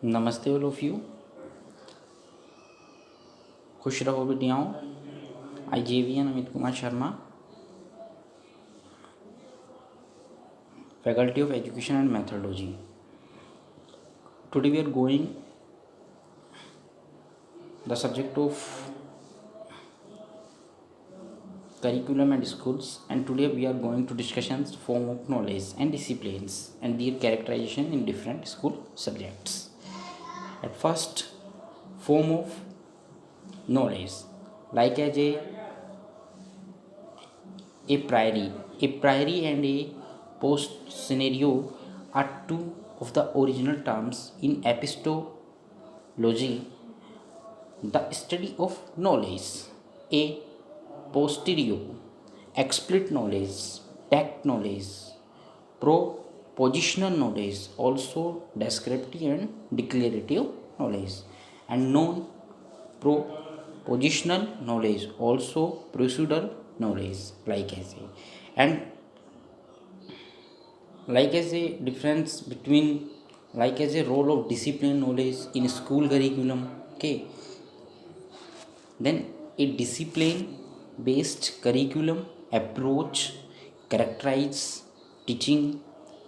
नमस्ते all of you. खुश रहो बेटियाओं। IJVN Amit Kumar Sharma, faculty of education and methodology. Today we are going the subject of curriculum and schools, and today we are going to discussions form of knowledge and disciplines and their characterization in different school subjects. At first, form of knowledge, like as a priori and a post scenario are two of the original terms in epistology, the study of knowledge. A posterior, explicit knowledge, tact knowledge, propositional knowledge, also descriptive and declarative knowledge, and non propositional knowledge, also procedural knowledge, and like as a difference between, like as a role of discipline knowledge in school curriculum. Okay, then a discipline based curriculum approach characterize teaching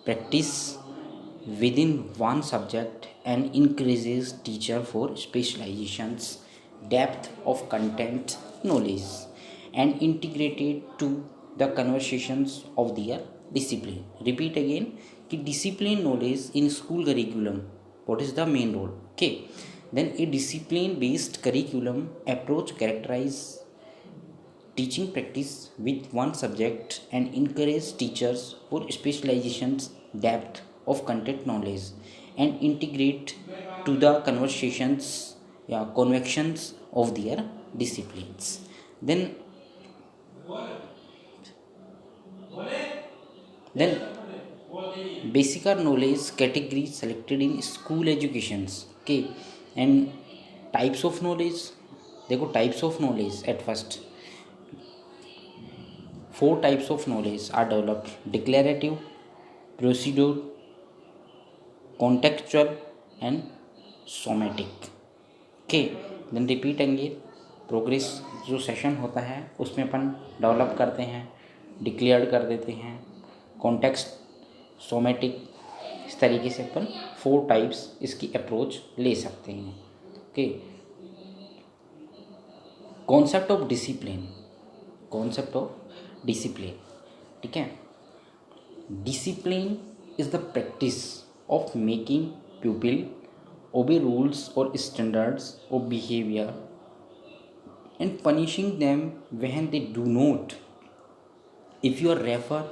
practice within one subject and increases teacher for specializations, depth of content knowledge, and integrated to the conversations of their discipline. Repeat again कि discipline knowledge in school curriculum, what is the main role? Okay, then a discipline based curriculum approach characterize teaching practice with one subject and encourage teachers for specializations, depth of content knowledge, and integrate to the convictions of their disciplines. Then basic or knowledge categories selected in school educations. Okay, and types of knowledge. देखो types of knowledge at first. 4 types of knowledge are developed: declarative, procedural, contextual, and somatic. Okay, then repeat again. Progress जो session होता है उसमें अपन develop करते हैं, declare कर देते हैं, कॉन्टेक्स्ट, सोमेटिक, इस तरीके से अपन 4 टाइप्स इसकी अप्रोच ले सकते हैं. Okay, concept of discipline. ठीक है. Discipline is the practice of making people obey rules or standards of behavior and punishing them when they do not. If you refer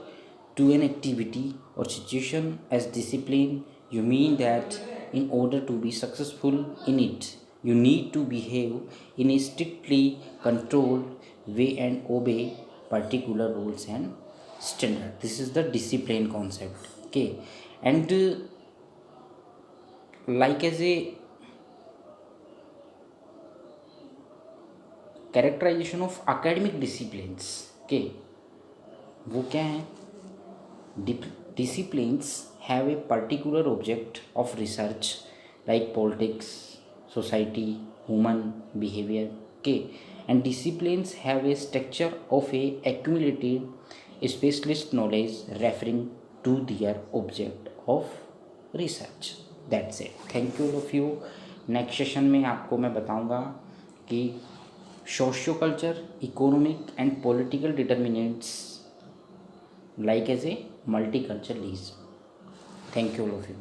to an activity or situation as discipline, you mean that in order to be successful in it, you need to behave in a strictly controlled way and obey particular rules and standards. This is the discipline concept. Okay, and like as a characterization of academic disciplines. Okay, वो क्या हैं? Disciplines have a particular object of research like politics, society, human behavior. Okay, and disciplines have a structure of a accumulated specialist knowledge referring to their object of research. That's it. Thank you all of you. Next session में आपको मैं बताऊंगा कि socio culture, economic and political determinants like as a multiculturalism. Thank you all of you.